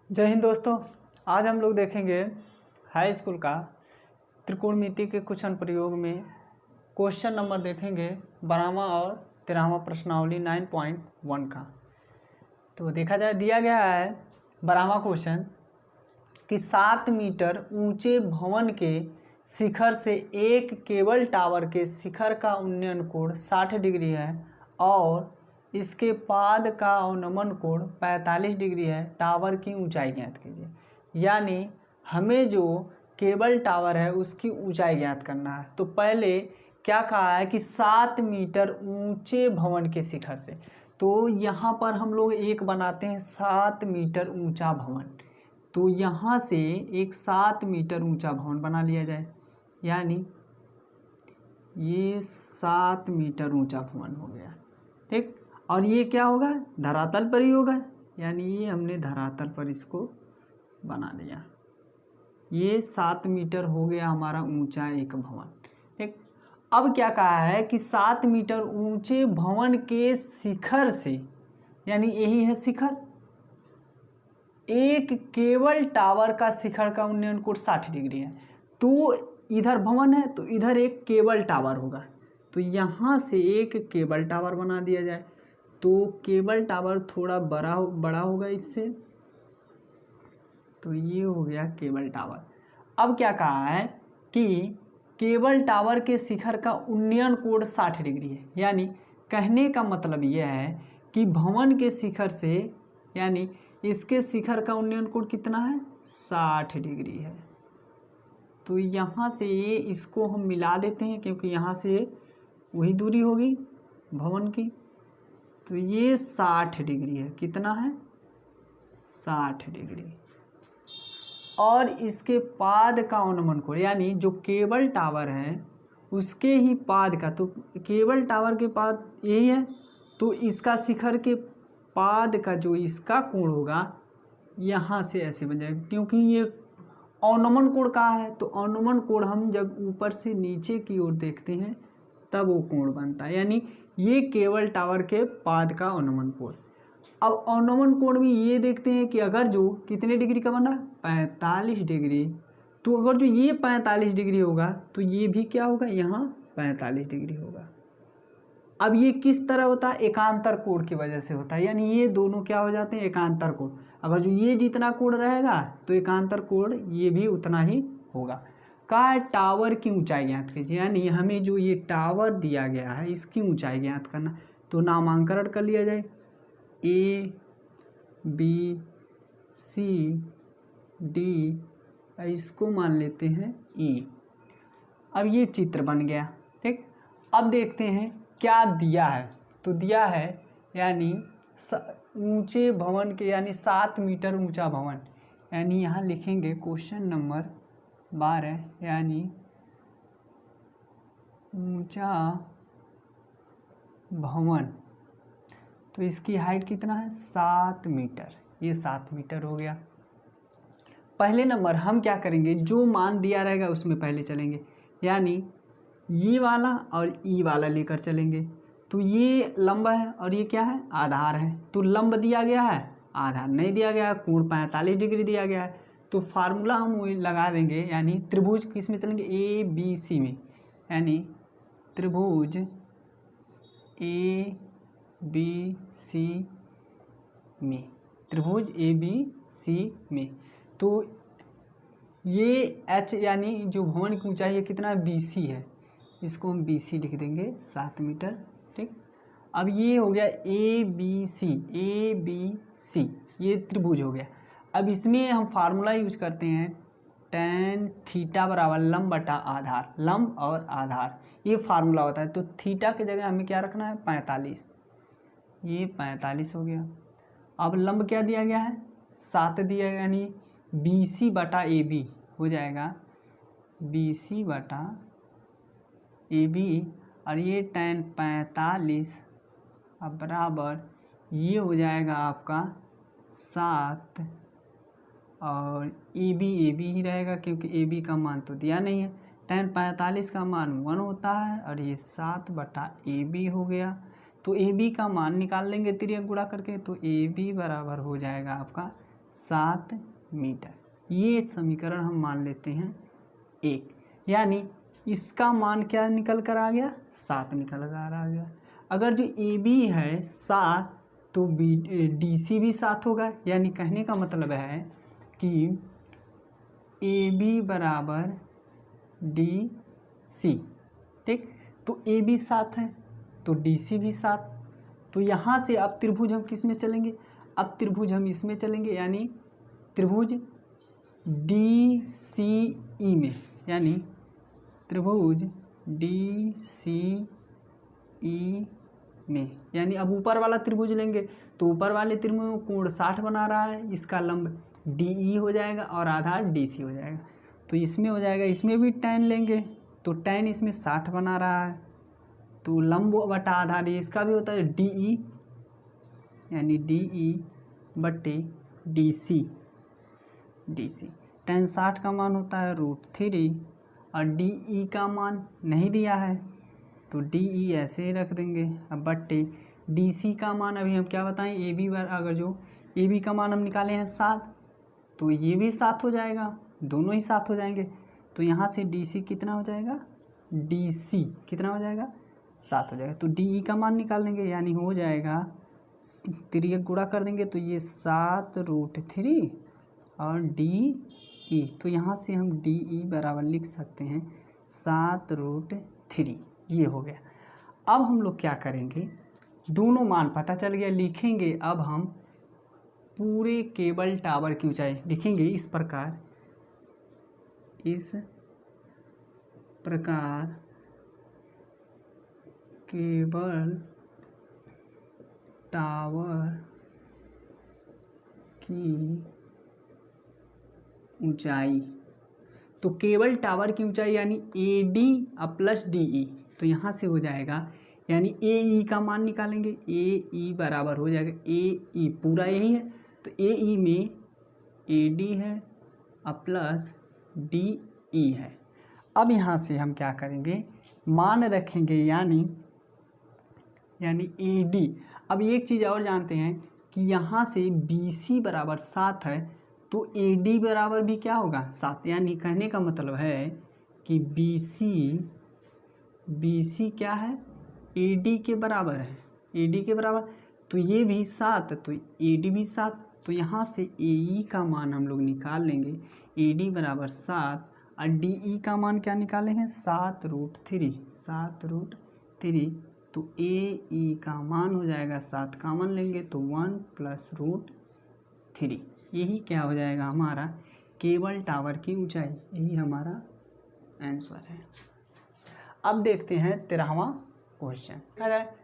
जय हिंद दोस्तों। आज हम लोग देखेंगे हाई स्कूल का त्रिकोणमिति के कुछ अनुप्रयोग में क्वेश्चन नंबर देखेंगे 12वां और 13वां प्रश्नावली 9.1 का। तो देखा जाए, दिया गया है 12वां क्वेश्चन कि 7 मीटर ऊंचे भवन के शिखर से एक केबल टावर के शिखर का उन्नयन कोण 60 डिग्री है और इसके पाद का अवनमन कोण 45 डिग्री है। टावर की ऊंचाई ज्ञात कीजिए। यानी हमें जो केबल टावर है उसकी ऊंचाई ज्ञात करना है। तो पहले क्या कहा है कि 7 मीटर ऊंचे भवन के शिखर से, तो यहाँ पर हम लोग एक बनाते हैं 7 मीटर ऊंचा भवन। तो यहाँ से एक 7 मीटर ऊंचा भवन बना लिया जाए, यानी ये 7 मीटर ऊंचा भवन हो गया, ठीक। और ये क्या होगा, धरातल पर ही होगा, यानी ये हमने धरातल पर इसको बना दिया। ये 7 मीटर हो गया हमारा ऊंचा एक भवन, ठीक। अब क्या कहा है कि 7 मीटर ऊंचे भवन के शिखर से, यानी यही है शिखर, एक केबल टावर का शिखर का उन्नयन कोण 60 डिग्री है। तो इधर भवन है तो इधर एक केबल टावर होगा, तो यहाँ से एक केबल टावर बना दिया जाए। तो केबल टावर थोड़ा बड़ा होगा इससे, तो ये हो गया केबल टावर। अब क्या कहा है कि केबल टावर के शिखर का उन्नयन कोण 60 डिग्री है। यानी कहने का मतलब यह है कि भवन के शिखर से, यानी इसके शिखर का उन्नयन कोण कितना है, 60 डिग्री है। तो यहाँ से ये इसको हम मिला देते हैं, क्योंकि यहाँ से वही दूरी होगी भवन की। तो ये 60 डिग्री है, कितना है, 60 डिग्री। और इसके पाद का अवनमन कोण, यानी जो केबल टावर है उसके ही पाद का, तो केबल टावर के पाद यही है, तो इसका शिखर के पाद का जो इसका कोण होगा यहाँ से ऐसे बन जाएगा। क्योंकि ये अवनमन कोण कहाँ है, तो अवनमन कोण हम जब ऊपर से नीचे की ओर देखते हैं तब वो कोण बनता है। यानी ये केबल टावर के पाद का अवनमन कोण। अब अवनमन कोण में ये देखते हैं कि अगर जो कितने डिग्री का बना, 45 डिग्री, तो अगर जो ये 45 डिग्री होगा तो ये भी क्या होगा, यहाँ 45 डिग्री होगा। अब ये किस तरह होता है, एकांतर कोण की वजह से होता है। यानी ये दोनों क्या हो जाते हैं, एकांतर कोण। अगर जो ये जितना कोण रहेगा तो एकांतर कोण ये भी उतना ही होगा। का टावर की ऊंचाई ज्ञात कीजिए। यानी हमें जो ये टावर दिया गया है इसकी ऊंचाई ज्ञात करना। तो नामांकन कर लिया जाए, A B C D, इसको मान लेते हैं E। अब ये चित्र बन गया, ठीक। अब देखते हैं क्या दिया है। तो दिया है यानी ऊंचे भवन के, यानी 7 मीटर ऊंचा भवन, यानी यहाँ लिखेंगे क्वेश्चन नंबर 12, यानी ऊंचा भवन। तो इसकी हाइट कितना है, 7 मीटर। ये 7 मीटर हो गया। पहले नंबर हम क्या करेंगे, जो मान दिया रहेगा उसमें पहले चलेंगे, यानी ये वाला और ई वाला लेकर चलेंगे। तो ये लंब है और ये क्या है, आधार है। तो लंब दिया गया है, आधार नहीं दिया गया है, कोण 45 डिग्री दिया गया है। तो फार्मूला हम वही लगा देंगे, यानी त्रिभुज किस में चलेंगे, ए बी सी में। यानी त्रिभुज ए बी सी में, त्रिभुज ए बी सी में। तो ये एच, यानी जो भवन की ऊंचाई है कितना, BC है, इसको हम BC लिख देंगे 7 मीटर, ठीक। अब ये हो गया ABC, ये त्रिभुज हो गया। अब इसमें हम फार्मूला यूज करते हैं, tan थीटा बराबर लंब बटा आधार, लंब और आधार, ये फार्मूला होता है। तो थीटा की जगह हमें क्या रखना है, 45, ये 45 हो गया। अब लंब क्या दिया गया है, 7 दिया गया, यानी BC बटा AB हो जाएगा, BC बटा AB, और ये tan 45 अब बराबर ये हो जाएगा आपका 7, और AB ही रहेगा क्योंकि AB का मान तो दिया नहीं है। tan 45 का मान 1 होता है और ये 7 बटा AB हो गया। तो AB का मान निकाल लेंगे तिर्यक गुणा करके, तो AB बराबर हो जाएगा आपका 7 मीटर। ये समीकरण हम मान लेते हैं 1, यानी इसका मान क्या निकल कर आ गया, 7 निकल कर आ गया। अगर जो ए बी है 7 तो डी सी भी 7 होगा, यानी कहने का मतलब है कि ए बी बराबर डी सी। ठीक, तो ए बी 7 है तो डी सी भी 7। तो यहाँ से अब त्रिभुज हम किस में चलेंगे, अब त्रिभुज हम इसमें चलेंगे, यानी त्रिभुज डी सी ई में, यानी त्रिभुज डी सी ई में, यानी अब ऊपर वाला त्रिभुज लेंगे तो ऊपर वाले त्रिभुज में कोण 60 बना रहा है, इसका लंब डी ई हो जाएगा और आधार डी सी हो जाएगा। तो इसमें हो जाएगा, इसमें भी tan लेंगे तो tan इसमें 60 बना रहा है, तो लंब बटा आधार इसका भी होता है डी ई, यानी डी ई बटे डी सी। tan 60 का मान होता है √3 और डी ई का मान नहीं दिया है तो डी ई ऐसे ही रख देंगे। अब बट्टे डी सी का मान अभी हम क्या बताएं, ए बी बार अगर जो ए बी का मान हम निकाले हैं 7 तो ये भी 7 हो जाएगा, दोनों ही 7 हो जाएंगे। तो यहाँ से डी सी कितना हो जाएगा, डी सी कितना हो जाएगा, 7 हो जाएगा। तो डी ई का मान निकाल लेंगे, यानी हो जाएगा 3 गुणा कर देंगे तो ये 7√3 और डी ई, तो यहाँ से हम डी ई बराबर लिख सकते हैं 7√3। ये हो गया। अब हम लोग क्या करेंगे, दोनों मान पता चल गया, लिखेंगे अब हम पूरे केबल टावर की ऊंचाई लिखेंगे इस प्रकार केबल टावर की ऊंचाई। तो केबल टावर की ऊंचाई यानी A D plus D E, तो यहाँ से हो जाएगा, यानी ए ई का मान निकालेंगे, ए ई बराबर हो जाएगा, ए ई पूरा यही है तो ए ई में ए डी है प्लस डी ई है। अब यहाँ से हम क्या करेंगे, मान रखेंगे, यानी ए डी। अब एक चीज़ और जानते हैं कि यहाँ से बी सी बराबर 7 है तो ए डी बराबर भी क्या होगा 7, यानी कहने का मतलब है कि बी सी क्या है, ए डी के बराबर है, ए डी के बराबर, तो ये भी 7 तो ए डी भी 7। तो यहाँ से ए ई का मान हम लोग निकाल लेंगे, ए डी बराबर 7 और डी ई का मान क्या निकाले हैं 7√3। तो ए ई का मान हो जाएगा 7 कॉमन लेंगे तो 1 + √3। यही क्या हो जाएगा हमारा केबल टावर की ऊंचाई, यही हमारा आंसर है। अब देखते हैं 13वां क्वेश्चन।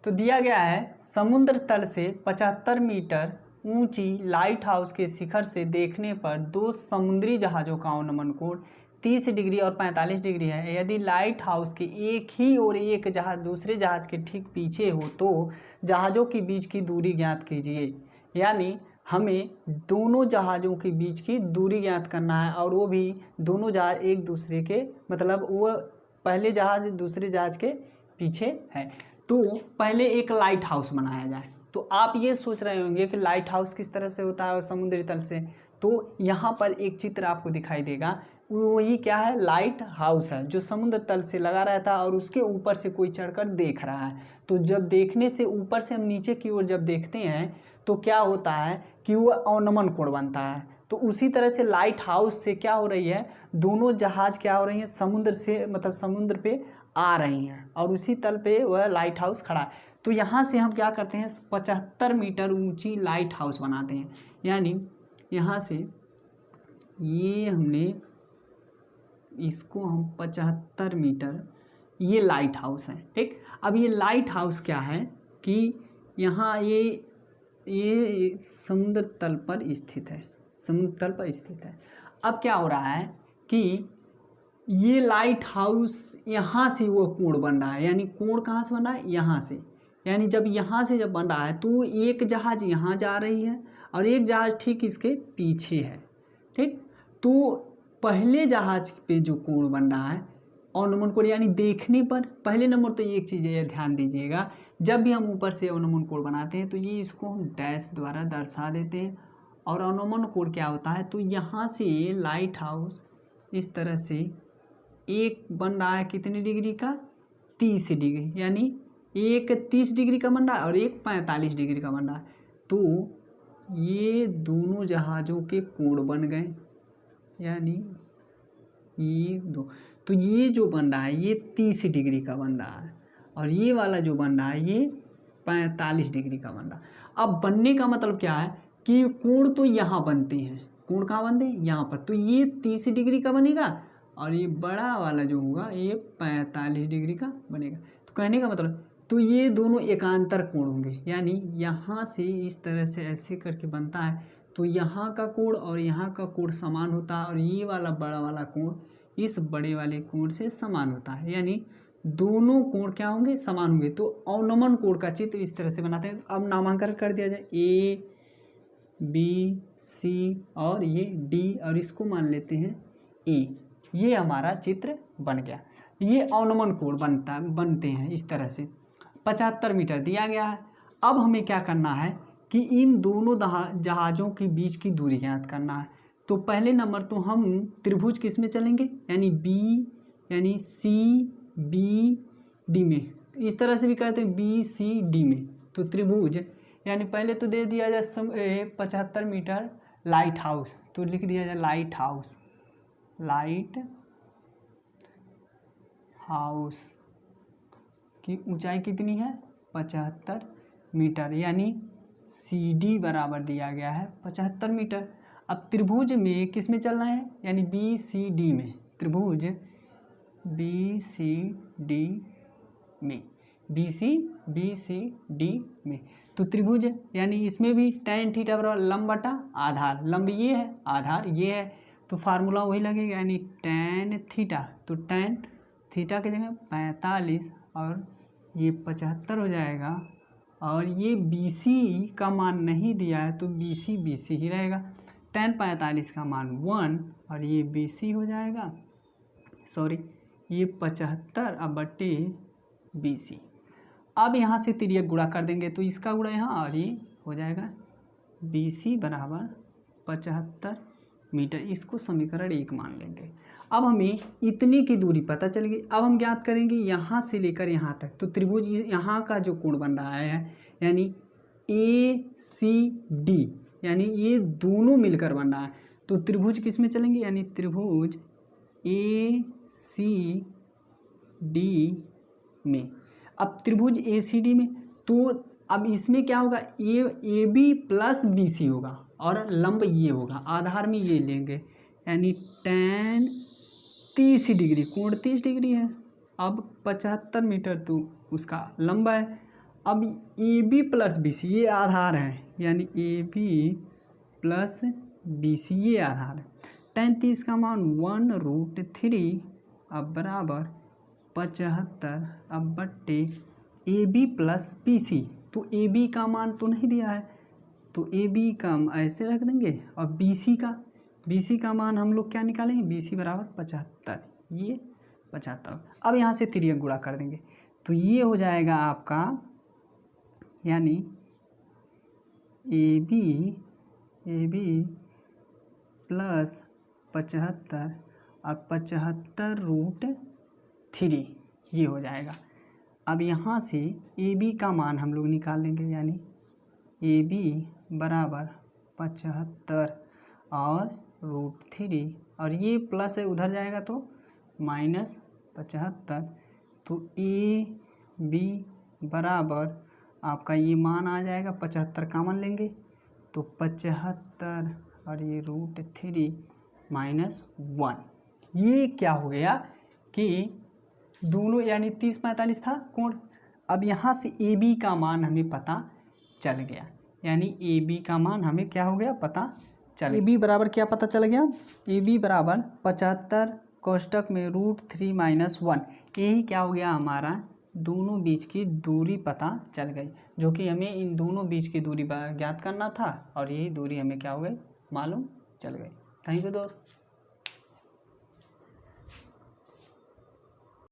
तो दिया गया है समुद्र तल से 75 मीटर ऊंची लाइट हाउस के शिखर से देखने पर 2 समुद्री जहाज़ों का अवनमन कोण 30 डिग्री और 45 डिग्री है। यदि लाइट हाउस के एक ही और एक जहाज़ दूसरे जहाज़ के ठीक पीछे हो तो जहाज़ों के बीच की दूरी ज्ञात कीजिए। यानी हमें दोनों जहाज़ों के बीच की दूरी ज्ञात करना है और वो भी दोनों जहाज़ एक दूसरे के, मतलब वो पहले जहाज़ दूसरे जहाज़ के पीछे है। तो पहले एक लाइट हाउस बनाया जाए। तो आप ये सोच रहे होंगे कि लाइट हाउस किस तरह से होता है और समुद्री तल से, तो यहाँ पर एक चित्र आपको दिखाई देगा, वही क्या है, लाइट हाउस है जो समुद्र तल से लगा रहता है और उसके ऊपर से कोई चढ़कर देख रहा है। तो जब देखने से ऊपर से हम नीचे की ओर जब देखते हैं तो क्या होता है कि वो अवनमन कोण बनता है। तो उसी तरह से लाइट हाउस से क्या हो रही है, दोनों जहाज़ क्या हो रही हैं, समुद्र से, मतलब समुद्र पे आ रही हैं और उसी तल पे वह लाइट हाउस खड़ा है। तो यहाँ से हम क्या करते हैं, 75 मीटर ऊंची लाइट हाउस बनाते हैं। यानी यहाँ से ये हमने इसको हम 75 मीटर, ये लाइट हाउस है। ठीक, अब ये लाइट हाउस क्या है कि यहाँ ये समुद्र तल पर स्थित है, समुद्र तल पर स्थित है। अब क्या हो रहा है कि ये लाइट हाउस यहाँ से वो कोण बन रहा है, यानी कोण कहाँ से बन रहा है, यहाँ से। यानी जब यहाँ से जब बन रहा है तो एक जहाज़ यहाँ जा रही है और एक जहाज़ ठीक इसके पीछे है। ठीक, तो पहले जहाज़ पे जो कोण बन रहा है अवनमन कोण, यानी देखने पर पहले नंबर तो एक चीज़ ये ध्यान दीजिएगा, जब भी हम ऊपर से अवनमन कोण बनाते हैं तो ये इसको हम डैश द्वारा दर्शा देते हैं और अनुमान कोण क्या होता है, तो यहाँ से लाइट हाउस इस तरह से एक बन रहा है कितने डिग्री का, 30 डिग्री, यानी एक 30 डिग्री का बन रहा है और एक 45 डिग्री का बन रहा है। तो ये दोनों जहाज़ों के कोण बन गए, यानी ये दो, तो ये जो बन रहा है ये 30 डिग्री का बन रहा है और ये वाला जो बन रहा है ये 45 डिग्री का बन रहा है। अब बनने का मतलब क्या है कि कोण तो यहाँ बनते हैं, कोण कहाँ बनते हैं, यहाँ पर, तो ये 30 डिग्री का बनेगा और ये बड़ा वाला जो होगा ये 45 डिग्री का बनेगा। तो कहने का मतलब, तो ये दोनों एकांतर कोण होंगे, यानी यहाँ से इस तरह से ऐसे करके बनता है, तो यहाँ का कोण और यहाँ का कोण समान होता है और ये वाला बड़ा वाला कोण इस बड़े वाले कोण से समान होता है, यानी दोनों कोण क्या होंगे, समान होंगे। तो अवनमन कोण का चित्र इस तरह से बनाते हैं। अब नामांकन कर दिया जाए, ए बी सी और ये डी और इसको मान लेते हैं ए। ये हमारा चित्र बन गया। ये अवनमन कोण बनते हैं इस तरह से। 75 मीटर दिया गया है। अब हमें क्या करना है कि इन दोनों जहाज़ों के बीच की दूरी ज्ञात करना है। तो पहले नंबर तो हम त्रिभुज किस में चलेंगे, यानी बी, यानी सी बी डी में, इस तरह से भी कहते हैं बी सी डी में। तो त्रिभुज, यानी पहले तो दे दिया जाए 75 मीटर लाइट हाउस, तो लिख दिया जाए लाइट हाउस, लाइट हाउस की ऊंचाई कितनी है, 75 मीटर, यानी सी डी बराबर दिया गया है 75 मीटर। अब त्रिभुज में किस में चलना है, यानी बी सी डी में, त्रिभुज बी सी डी में, बी सी डी में। तो त्रिभुज यानी इसमें भी tan थीटा बराबर लंब बटा आधार, लंब ये है आधार ये है, तो फार्मूला वही लगेगा, यानी tan थीटा, तो tan थीटा की जगह 45 और ये 75 हो जाएगा। और ये BC का मान नहीं दिया है तो BC ही रहेगा। tan 45 का मान 1 और ये BC हो जाएगा, सॉरी ये 75 अब बटे BC। अब यहाँ से तिर्यक गुणा कर देंगे तो इसका गुणा यहाँ और ये हो जाएगा BC बराबर 75 मीटर। इसको समीकरण 1 मान लेंगे। अब हमें इतने की दूरी पता चल गई। अब हम ज्ञात करेंगे यहाँ से लेकर यहाँ तक, तो त्रिभुज यहाँ का जो कोण बन रहा है यानी ACD, यानी ये दोनों मिलकर बन रहा है, तो त्रिभुज किस में चलेंगे, यानी त्रिभुज ACD में। अब त्रिभुज ACD में, तो अब इसमें क्या होगा, AB प्लस BC होगा और लंब ये होगा, आधार में ये लेंगे, यानी tan 30 डिग्री, कोण 30 डिग्री है। अब 75 मीटर तो उसका लंब है। अब AB प्लस BC ये आधार है, यानी AB प्लस BC ये आधार है। tan 30 का मान 1√3 अब बराबर 75 अब बट्टे AB प्लस BC। तो AB का मान तो नहीं दिया है तो AB का हम ऐसे रख देंगे और BC का मान हम लोग क्या निकालेंगे, BC बराबर 75, ये 75। अब यहाँ से तिर्यक गुणा कर देंगे तो ये हो जाएगा आपका, यानी AB प्लस 75 और 75√3 ये हो जाएगा। अब यहाँ से AB का मान हम लोग निकाल लेंगे, यानी AB बराबर 75 और √3 और ये प्लस है उधर जाएगा तो -75, तो AB बराबर आपका ये मान आ जाएगा 75 कॉमन लेंगे तो 75 और ये √3 -1। ये क्या हो गया कि दोनों यानी 30-45 था कोण। अब यहाँ से AB का मान हमें पता चल गया, यानी AB का मान हमें क्या हो गया, पता चल। AB बराबर क्या पता चल गया, AB बराबर 75 कोष्टक में √3 -1। यही क्या हो गया, हमारा दोनों बीच की दूरी पता चल गई, जो कि हमें इन दोनों बीच की दूरी ज्ञात करना था और यही दूरी हमें क्या हो गई, मालूम चल गई। थैंक यू दोस्त।